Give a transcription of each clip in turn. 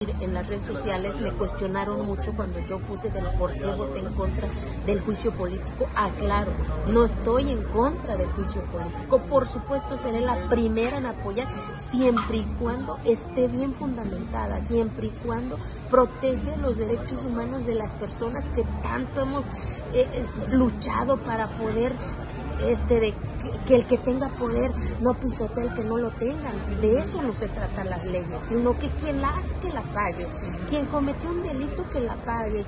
En las redes sociales me cuestionaron mucho cuando yo puse del por qué voté en contra del juicio político. Aclaro, no estoy en contra del juicio político. Por supuesto, seré la primera en apoyar siempre y cuando esté bien fundamentada, siempre y cuando protege los derechos humanos de las personas que tanto hemos luchado para poder que el que tenga poder no pisotee el que no lo tenga. De eso no se tratan las leyes, sino que quien la hace que la pague, quien cometió un delito que la pague.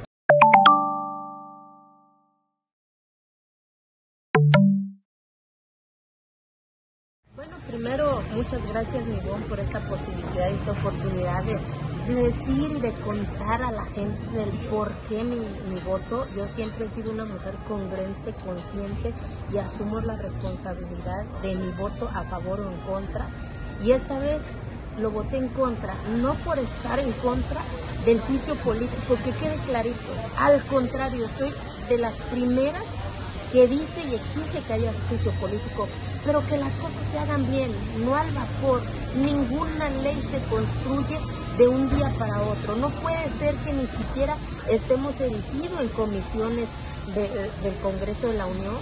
Bueno, primero, muchas gracias, Nibón, por esta posibilidad y esta oportunidad de decir y de contar a la gente del por qué mi voto. Yo siempre he sido una mujer congruente, consciente y asumo la responsabilidad de mi voto a favor o en contra. Y esta vez lo voté en contra, no por estar en contra del juicio político, que quede clarito. Al contrario, soy de las primeras que dice y exige que haya juicio político, pero que las cosas se hagan bien, no al vapor. Ninguna ley se construye de un día para otro. No puede ser que ni siquiera estemos erigidos en comisiones del Congreso de la Unión,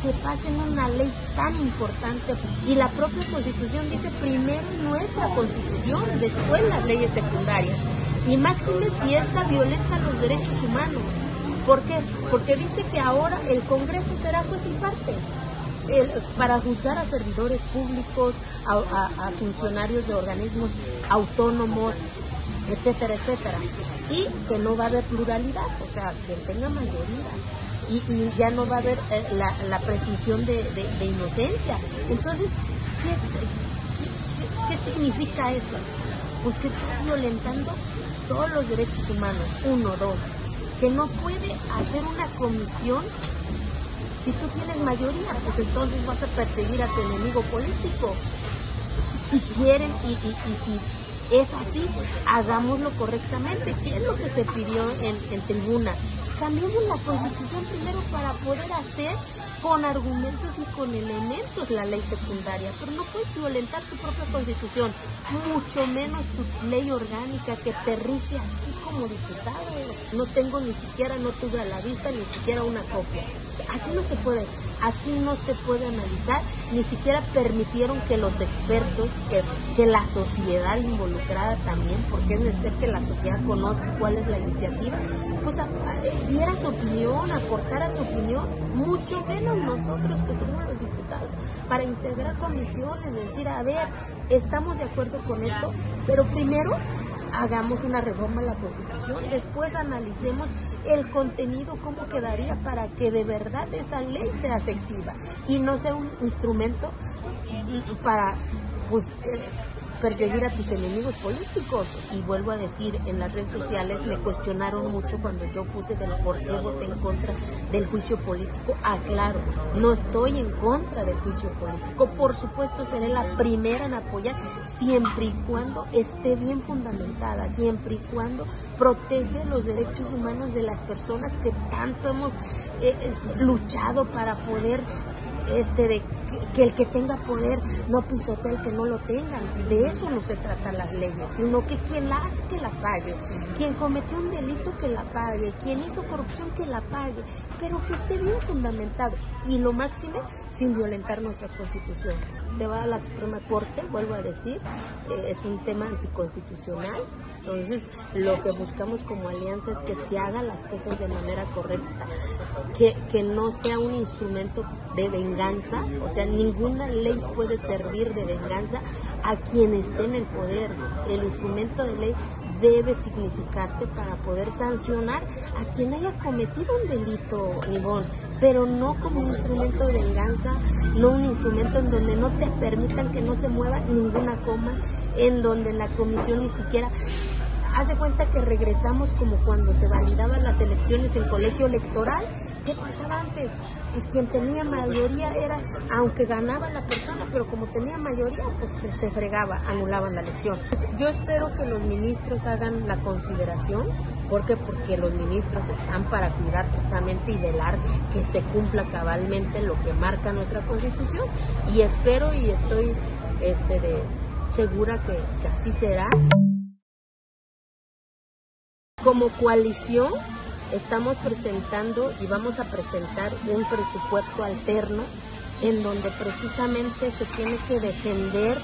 que pasen una ley tan importante. Y la propia Constitución dice primero nuestra Constitución, después las leyes secundarias. Y máxime si esta violenta los derechos humanos. ¿Por qué? Porque dice que ahora el Congreso será juez y parte para juzgar a servidores públicos, a funcionarios de organismos autónomos, etcétera, etcétera. Y que no va a haber pluralidad, o sea, quien tenga mayoría. Y ya no va a haber la presunción de inocencia. Entonces, ¿qué significa eso? Pues que estás violentando todos los derechos humanos. 1, 2. Que no puede hacer una comisión si tú tienes mayoría, pues entonces vas a perseguir a tu enemigo político. Si quieren y si es así, hagámoslo correctamente. ¿Qué es lo que se pidió en tribuna? Cambiemos la Constitución primero para poder hacer con argumentos y con elementos la ley secundaria, pero no puedes violentar tu propia Constitución, mucho menos tu ley orgánica que te rige a ti como diputado. No tengo ni siquiera, no tuve a la vista ni siquiera una copia. Así no se puede, así no se puede analizar. Ni siquiera permitieron que los expertos, que la sociedad involucrada también, porque es necesario que la sociedad conozca cuál es la iniciativa, pues diera su opinión, aportara su opinión, mucho menos nosotros que somos los diputados, para integrar comisiones, decir, a ver, estamos de acuerdo con esto, pero primero hagamos una reforma a la Constitución, después analicemos el contenido, cómo quedaría para que de verdad esa ley sea efectiva y no sea un instrumento para perseguir a tus enemigos políticos. Y vuelvo a decir, en las redes sociales me cuestionaron mucho cuando yo puse del por qué voté en contra del juicio político. Aclaro, no estoy en contra del juicio político. Por supuesto, seré la primera en apoyar siempre y cuando esté bien fundamentada, siempre y cuando protege los derechos humanos de las personas que tanto hemos luchado para poder que el que tenga poder no pisotee el que no lo tenga. De eso no se tratan las leyes, sino que quien la hace que la pague, quien cometió un delito que la pague, quien hizo corrupción que la pague, pero que esté bien fundamentado y lo máximo sin violentar nuestra Constitución. Se va a la Suprema Corte, vuelvo a decir, es un tema anticonstitucional. Entonces, lo que buscamos como alianza es que se hagan las cosas de manera correcta, que no sea un instrumento de venganza, o sea, ninguna ley puede servir de venganza a quien esté en el poder. El instrumento de ley debe significarse para poder sancionar a quien haya cometido un delito, Nibón, pero no como un instrumento de venganza, no un instrumento en donde no te permitan que no se mueva ninguna coma, en donde la comisión ni siquiera hace cuenta que regresamos como cuando se validaban las elecciones en colegio electoral. ¿Qué pasaba antes? Pues quien tenía mayoría era, aunque ganaba la persona, pero como tenía mayoría, pues se fregaba, anulaban la elección. Pues yo espero que los ministros hagan la consideración. ¿Por qué? Porque los ministros están para cuidar precisamente y velar que se cumpla cabalmente lo que marca nuestra Constitución. Y espero y estoy segura que así será. Como coalición estamos presentando y vamos a presentar un presupuesto alterno en donde precisamente se tiene que defender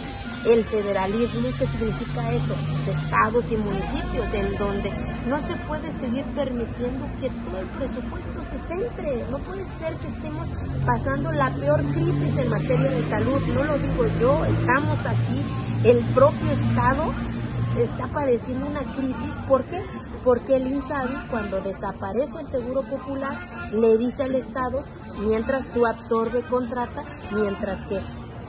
el federalismo. ¿Qué significa eso? Los estados y municipios, en donde no se puede seguir permitiendo que todo el presupuesto se centre. No puede ser que estemos pasando la peor crisis en materia de salud. No lo digo yo, estamos aquí, el propio estado está padeciendo una crisis. ¿Por qué? Porque el INSABI, cuando desaparece el Seguro Popular, le dice al Estado, mientras tú absorbe, contrata, mientras que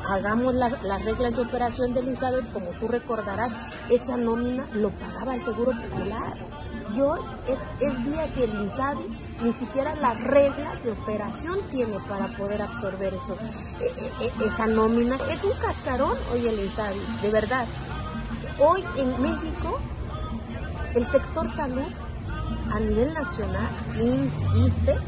hagamos las reglas de operación del INSABI, como tú recordarás, esa nómina lo pagaba el Seguro Popular. Y hoy es día que el INSABI ni siquiera las reglas de operación tiene para poder absorber eso, esa nómina. Es un cascarón hoy el INSABI, de verdad. Hoy en México, el sector salud a nivel nacional, IMSS, ISSSTE,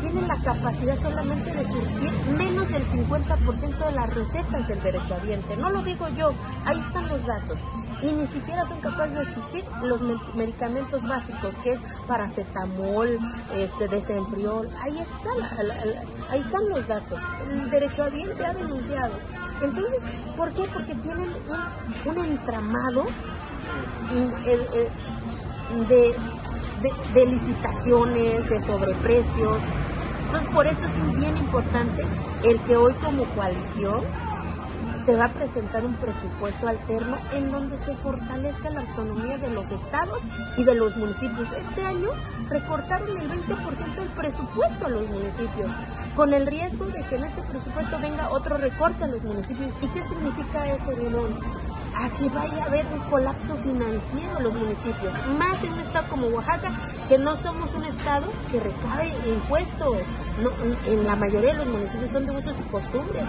tiene la capacidad solamente de surtir menos del 50% de las recetas del derechohabiente. No lo digo yo, ahí están los datos. Y ni siquiera son capaces de surtir los medicamentos básicos, que es paracetamol, desenfriol. Ahí están los datos. El derechohabiente ha denunciado. Entonces, ¿por qué? Porque tienen un entramado de licitaciones, de sobreprecios. Entonces, por eso es bien importante el que hoy como coalición se va a presentar un presupuesto alterno en donde se fortalezca la autonomía de los estados y de los municipios. Este año recortaron el 20% del presupuesto a los municipios, con el riesgo de que en este presupuesto venga otro recorte a los municipios. ¿Y qué significa eso, Limón? A que vaya a haber un colapso financiero en los municipios, más en un estado como Oaxaca, que no somos un estado que recabe impuestos. No, en la mayoría de los municipios son de usos y costumbres,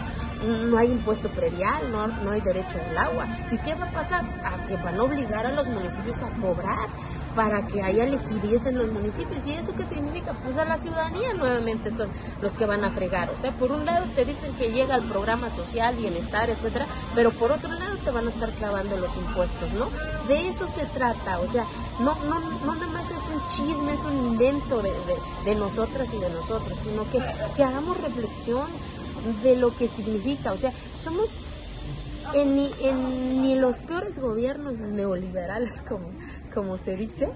no hay impuesto predial, no hay derecho al agua. ¿Y qué va a pasar? A que van a obligar a los municipios a cobrar para que haya liquidez en los municipios. ¿Y eso qué significa? Pues a la ciudadanía nuevamente son los que van a fregar. O sea, por un lado te dicen que llega el programa social, bienestar, etcétera, pero por otro lado te van a estar clavando los impuestos, ¿no? De eso se trata. O sea, no nada más es un chisme, es un invento de nosotras y de nosotros, sino que hagamos reflexión de lo que significa. O sea, somos ni los peores gobiernos neoliberales, como se dice,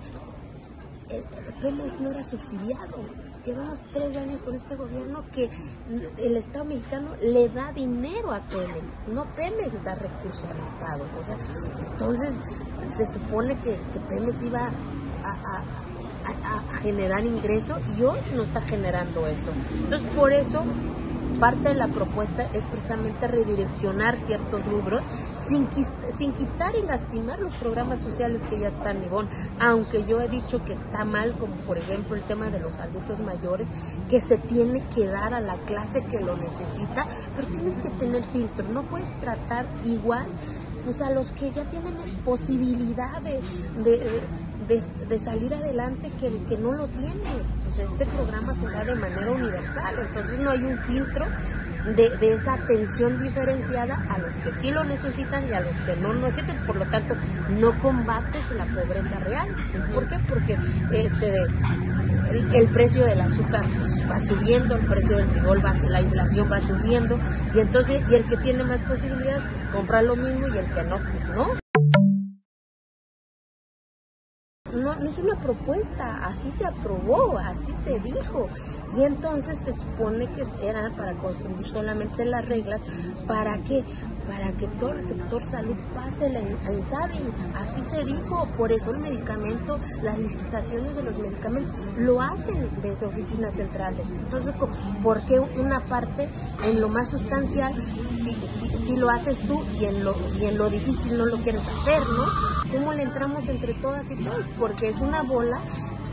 Pemex no era subsidiado. Llevamos 3 años con este gobierno que el Estado mexicano le da dinero a Pemex, no Pemex da recursos al Estado. O sea, entonces se supone que Pemex iba a generar ingreso y hoy no está generando eso. Entonces, por eso parte de la propuesta es precisamente redireccionar ciertos rubros sin quitar y lastimar los programas sociales que ya están, Ivonne. Aunque yo he dicho que está mal, como por ejemplo el tema de los adultos mayores, que se tiene que dar a la clase que lo necesita, pero tienes que tener filtro, no puedes tratar igual pues a los que ya tienen posibilidad de salir adelante que el que no lo tiene. Pues este programa se da de manera universal, entonces no hay un filtro de esa atención diferenciada a los que sí lo necesitan y a los que no lo necesitan. Por lo tanto, no combates la pobreza real. ¿Por qué? Porque el precio del azúcar pues, va subiendo, el precio del frijol la inflación va subiendo, y entonces y el que tiene más posibilidades pues compra lo mismo y el que no, pues no. No es una propuesta, así se aprobó, así se dijo, y entonces se supone que era para construir solamente las reglas. ¿Para qué? Para que todo el sector salud pase a INSABI, así se dijo. Por eso el medicamento, las licitaciones de los medicamentos lo hacen desde oficinas centrales. Entonces, ¿por qué una parte en lo más sustancial si lo haces tú y en lo difícil no lo quieres hacer, ¿no? ¿Cómo le entramos entre todas y todos? Porque es una bola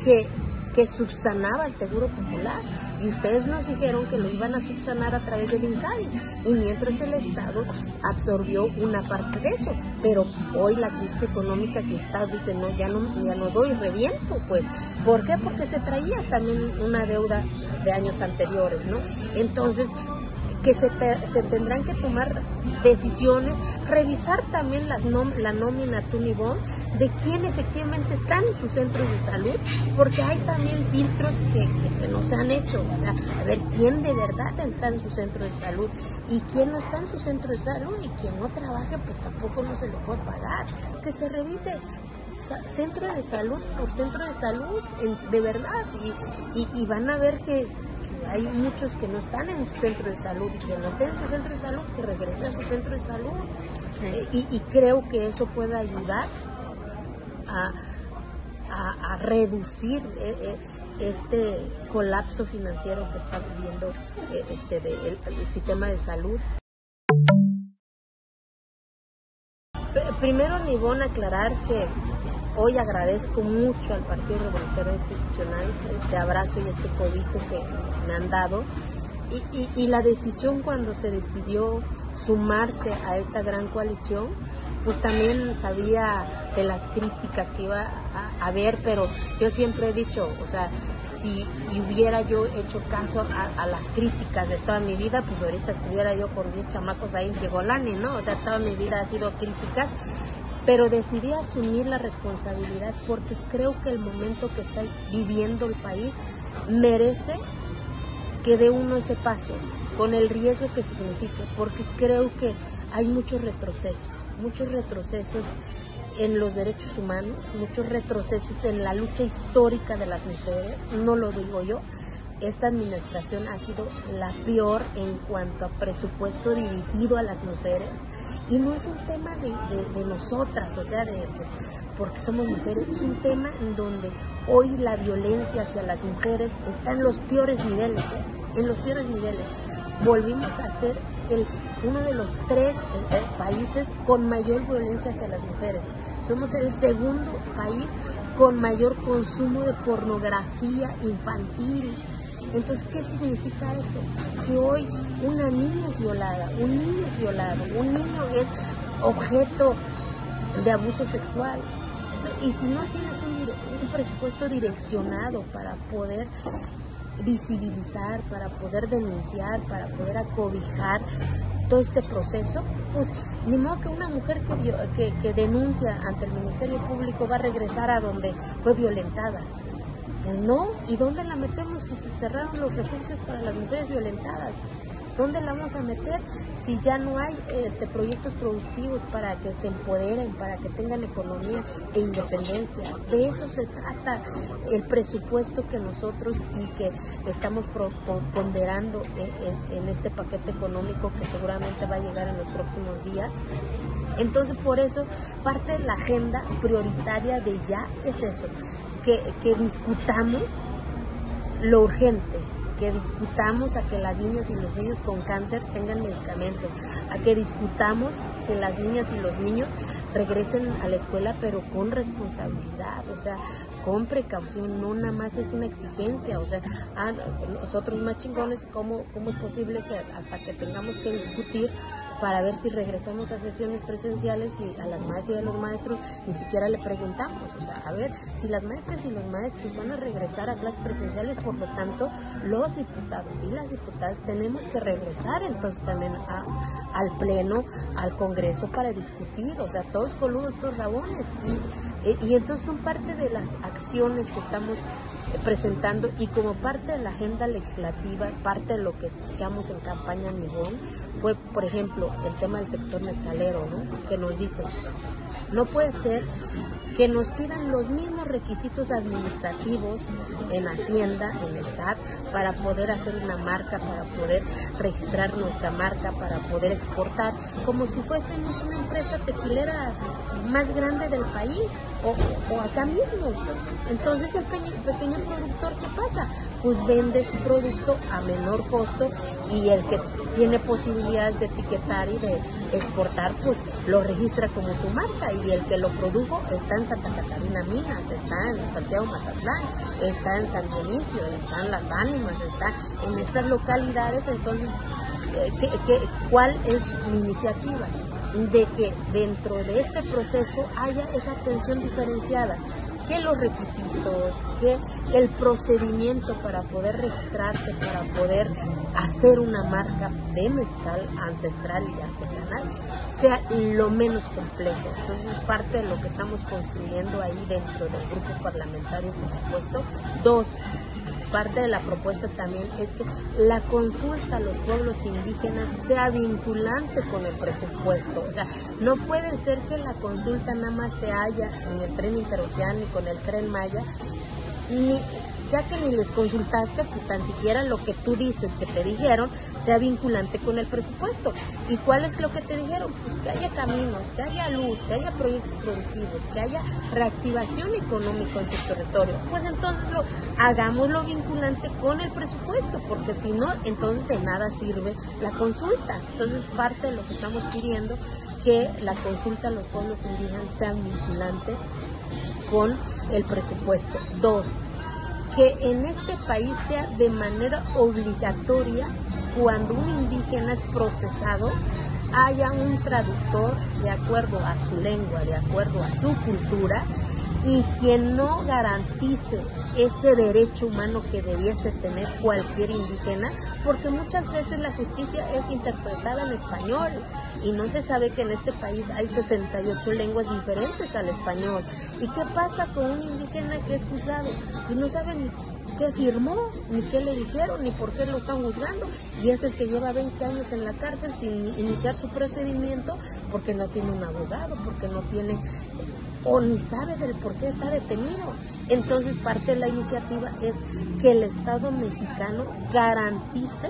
que subsanaba el Seguro Popular, y ustedes nos dijeron que lo iban a subsanar a través del INSABI, y mientras el Estado absorbió una parte de eso. Pero hoy la crisis económica, si el Estado dice no, ya no doy, reviento, pues. ¿Por qué? Porque se traía también una deuda de años anteriores, ¿no? Entonces, que se tendrán que tomar decisiones, revisar también la nómina Tunibón, de quién efectivamente están en sus centros de salud, porque hay también filtros que no se han hecho, o sea, a ver quién de verdad está en su centro de salud y quién no está en su centro de salud, y quien no trabaje pues tampoco no se le puede pagar. Que se revise centro de salud por centro de salud, de verdad, y van a ver que hay muchos que no están en su centro de salud, y quien no esté en su centro de salud, que regrese a su centro de salud. Y creo que eso puede ayudar a reducir este colapso financiero que está viviendo el sistema de salud. Primero, Nibón, aclarar que hoy agradezco mucho al Partido Revolucionario Institucional este abrazo y este cobijo que me han dado, y la decisión cuando se decidió sumarse a esta gran coalición, pues también sabía de las críticas que iba a haber, pero yo siempre he dicho, o sea, si hubiera yo hecho caso a las críticas de toda mi vida, pues ahorita estuviera yo con 10 chamacos ahí en Yegolani, ¿no? O sea, toda mi vida ha sido críticas, pero decidí asumir la responsabilidad porque creo que el momento que está viviendo el país merece que dé uno ese paso, con el riesgo que signifique, porque creo que hay muchos retrocesos en los derechos humanos, muchos retrocesos en la lucha histórica de las mujeres, no lo digo yo. Esta administración ha sido la peor en cuanto a presupuesto dirigido a las mujeres, y no es un tema de nosotras, o sea, porque somos mujeres, es un tema en donde hoy la violencia hacia las mujeres está en los peores niveles, en los peores niveles. Volvimos a ser uno de los 3 países con mayor violencia hacia las mujeres. Somos el segundo país con mayor consumo de pornografía infantil. Entonces, ¿qué significa eso? Que hoy una niña es violada, un niño es violado, un niño es objeto de abuso sexual. Y si no tienes un presupuesto direccionado para poder visibilizar, para poder denunciar, para poder acobijar todo este proceso, pues ni modo que una mujer que denuncia ante el Ministerio Público va a regresar a donde fue violentada. No, ¿y dónde la metemos si se cerraron los refugios para las mujeres violentadas? ¿Dónde la vamos a meter si ya no hay proyectos productivos para que se empoderen, para que tengan economía e independencia? De eso se trata el presupuesto que nosotros y que estamos ponderando en este paquete económico que seguramente va a llegar en los próximos días. Entonces, por eso, parte de la agenda prioritaria de ya es eso, que discutamos lo urgente, que discutamos a que las niñas y los niños con cáncer tengan medicamentos, a que discutamos que las niñas y los niños regresen a la escuela, pero con responsabilidad, o sea, con precaución, no nada más es una exigencia, o sea, nosotros más chingones, ¿cómo es posible que hasta que tengamos que discutir para ver si regresamos a sesiones presenciales y a las maestras y a los maestros ni siquiera le preguntamos? O sea, a ver, si las maestras y los maestros van a regresar a clases presenciales, por lo tanto, los diputados y las diputadas tenemos que regresar entonces también al Pleno, al Congreso para discutir, o sea, todos coludos, todos rabones, y entonces son parte de las acciones que estamos presentando, y como parte de la agenda legislativa, parte de lo que escuchamos en campaña Nibón, fue, por ejemplo, el tema del sector mezcalero, ¿no? Que nos dicen, no puede ser que nos pidan los mismos requisitos administrativos en Hacienda, en el SAT, para poder hacer una marca, para poder registrar nuestra marca, para poder exportar, como si fuésemos una empresa tequilera más grande del país, o acá mismo. Entonces el pequeño productor, ¿qué pasa? Pues vende su producto a menor costo, y el que tiene posibilidades de etiquetar y de exportar, pues lo registra como su marca, y el que lo produjo está en Santa Catarina Minas, está en Santiago Mazatlán, está en San Dionisio, está en Las Ánimas, está en estas localidades. Entonces, ¿cuál es mi iniciativa? De que dentro de este proceso haya esa atención diferenciada, que los requisitos, que el procedimiento para poder registrarse, para poder hacer una marca de mezcal ancestral y artesanal sea lo menos complejo. Entonces es parte de lo que estamos construyendo ahí dentro del grupo parlamentario, por supuesto. Dos, parte de la propuesta también es que la consulta a los pueblos indígenas sea vinculante con el presupuesto. O sea, no puede ser que la consulta nada más se haya en el tren interoceánico ni con el tren Maya, ya que ni les consultaste, pues tan siquiera lo que tú dices que te dijeron sea vinculante con el presupuesto. ¿Y cuál es lo que te dijeron? Pues que haya caminos, que haya luz, que haya proyectos productivos, que haya reactivación económica en su territorio. Pues entonces hagámoslo vinculante con el presupuesto, porque si no, entonces de nada sirve la consulta. Entonces parte de lo que estamos pidiendo, que la consulta a los pueblos indígenas sea vinculante con el presupuesto. Dos, que en este país sea de manera obligatoria, cuando un indígena es procesado, haya un traductor de acuerdo a su lengua, de acuerdo a su cultura, y quien no garantice ese derecho humano que debiese tener cualquier indígena, porque muchas veces la justicia es interpretada en español y no se sabe que en este país hay 68 lenguas diferentes al español. ¿Y qué pasa con un indígena que es juzgado? Pues no sabe ni qué firmó, ni qué le dijeron, ni por qué lo están juzgando, y es el que lleva 20 años en la cárcel sin iniciar su procedimiento porque no tiene un abogado, porque no tiene o ni sabe del por qué está detenido. Entonces parte de la iniciativa es que el Estado mexicano garantice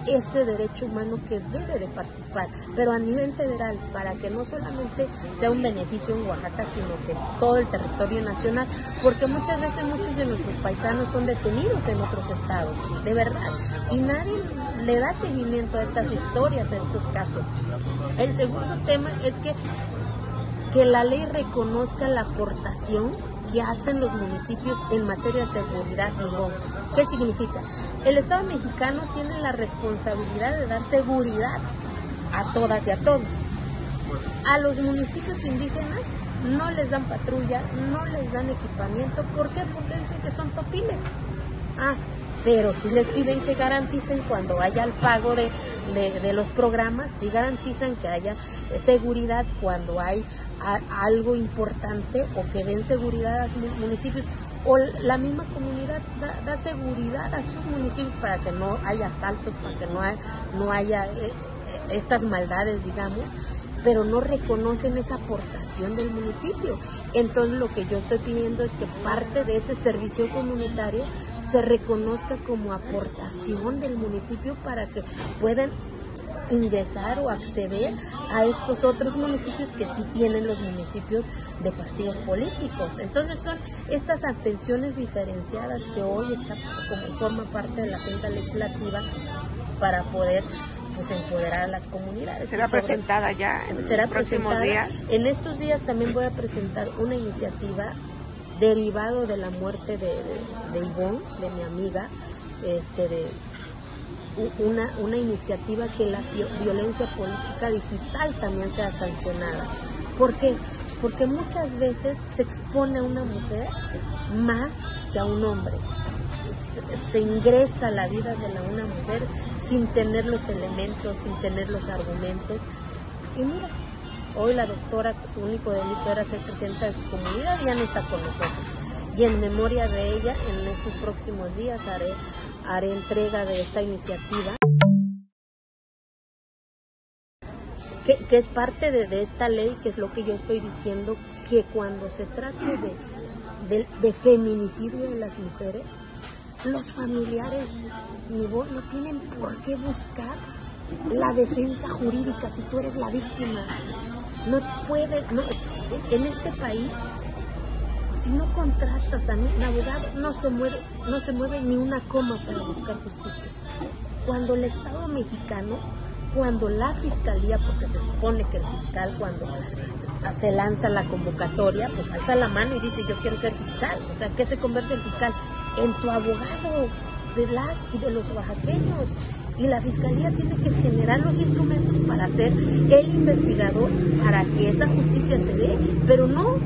ese derecho humano que debe de participar, pero a nivel federal, para que no solamente sea un beneficio en Oaxaca, sino que todo el territorio nacional, porque muchas veces muchos de nuestros paisanos son detenidos en otros estados, de verdad, y nadie le da seguimiento a estas historias, a estos casos. El segundo tema es que la ley reconozca la aportación que hacen los municipios en materia de seguridad. ¿Qué significa? El Estado mexicano tiene la responsabilidad de dar seguridad a todas y a todos. A los municipios indígenas no les dan patrulla, no les dan equipamiento. ¿Por qué? Porque dicen que son topiles. Pero sí les piden que garanticen cuando haya el pago de los programas, sí garantizan que haya seguridad cuando hay algo importante, o que den seguridad a sus municipios, o la misma comunidad da seguridad a sus municipios para que no haya asaltos, para que no haya estas maldades, digamos, pero no reconocen esa aportación del municipio. Entonces lo que yo estoy pidiendo es que parte de ese servicio comunitario se reconozca como aportación del municipio para que puedan ingresar o acceder a estos otros municipios que sí tienen los municipios de partidos políticos. Entonces son estas atenciones diferenciadas que hoy está como forma parte de la agenda legislativa para poder empoderar a las comunidades. ¿Será presentada ya en los próximos días? En estos días también voy a presentar una iniciativa derivado de la muerte de Ivonne, de mi amiga, una iniciativa que la violencia política digital también sea sancionada. ¿Por qué? Porque muchas veces se expone a una mujer más que a un hombre. Se ingresa a la vida de una mujer sin tener los elementos, sin tener los argumentos. Y mira, hoy la doctora, su único delito era ser presidenta de su comunidad, y ya no está con nosotros. Y en memoria de ella, en estos próximos días haré entrega de esta iniciativa, que es parte de esta ley, que es lo que yo estoy diciendo, que cuando se trate de feminicidio de las mujeres, los familiares no tienen por qué buscar la defensa jurídica si tú eres la víctima. No puedes, en este país, si no contratas a un abogado, no se mueve ni una coma para buscar justicia. Cuando el Estado mexicano, cuando la fiscalía, porque se supone que el fiscal, cuando se lanza la convocatoria, pues alza la mano y dice: yo quiero ser fiscal. O sea, ¿qué se convierte el fiscal? En tu abogado de las y de los oaxaqueños. Y la fiscalía tiene que generar los instrumentos para ser el investigador, para que esa justicia se dé. Pero no,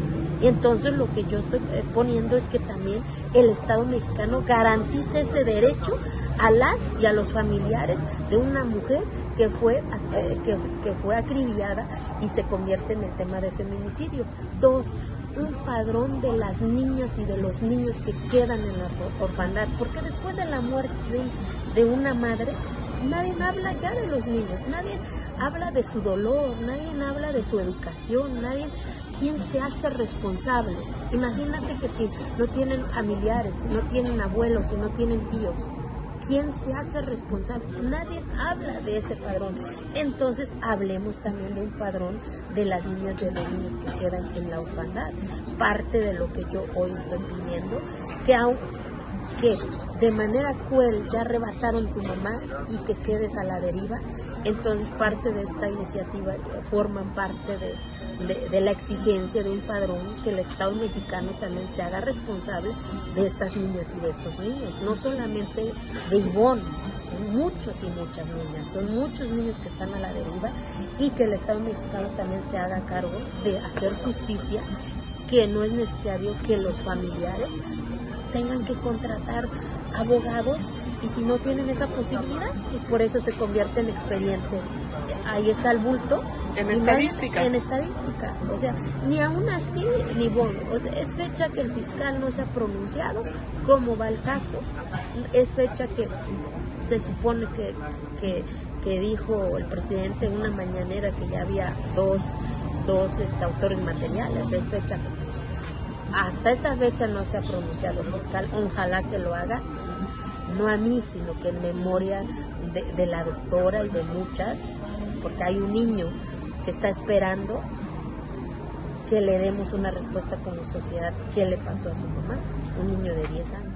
Y entonces lo que yo estoy poniendo es que también el Estado mexicano garantice ese derecho a las y a los familiares de una mujer que fue acribillada y se convierte en el tema de feminicidio. 2, un padrón de las niñas y de los niños que quedan en la orfandad, porque después de la muerte de una madre, nadie habla ya de los niños, nadie habla de su dolor, nadie habla de su educación, ¿quién se hace responsable? Imagínate que si no tienen familiares, si no tienen abuelos, si no tienen tíos, ¿quién se hace responsable? Nadie habla de ese padrón. Entonces hablemos también de un padrón de las niñas y de los niños que quedan en la orfandad. Parte de lo que yo hoy estoy pidiendo, que de manera cruel ya arrebataron tu mamá y que quedes a la deriva. Entonces parte de esta iniciativa forman parte de la exigencia de un padrón, que el Estado mexicano también se haga responsable de estas niñas y de estos niños, no solamente de Ivonne, son muchos y muchas niñas, son muchos niños que están a la deriva, y que el Estado mexicano también se haga cargo de hacer justicia, que no es necesario que los familiares tengan que contratar abogados, y si no tienen esa posibilidad, y por eso se convierte en expediente. Ahí está el bulto. En estadística. En estadística. O sea, ni aún así, ni bueno. O sea, es fecha que el fiscal no se ha pronunciado cómo va el caso. Es fecha que se supone que dijo el presidente en una mañanera que ya había dos autores materiales. Es fecha que hasta esta fecha no se ha pronunciado el fiscal. Ojalá que lo haga. No a mí, sino que en memoria de la doctora y de muchas, porque hay un niño que está esperando que le demos una respuesta como sociedad. ¿Qué le pasó a su mamá? Un niño de 10 años.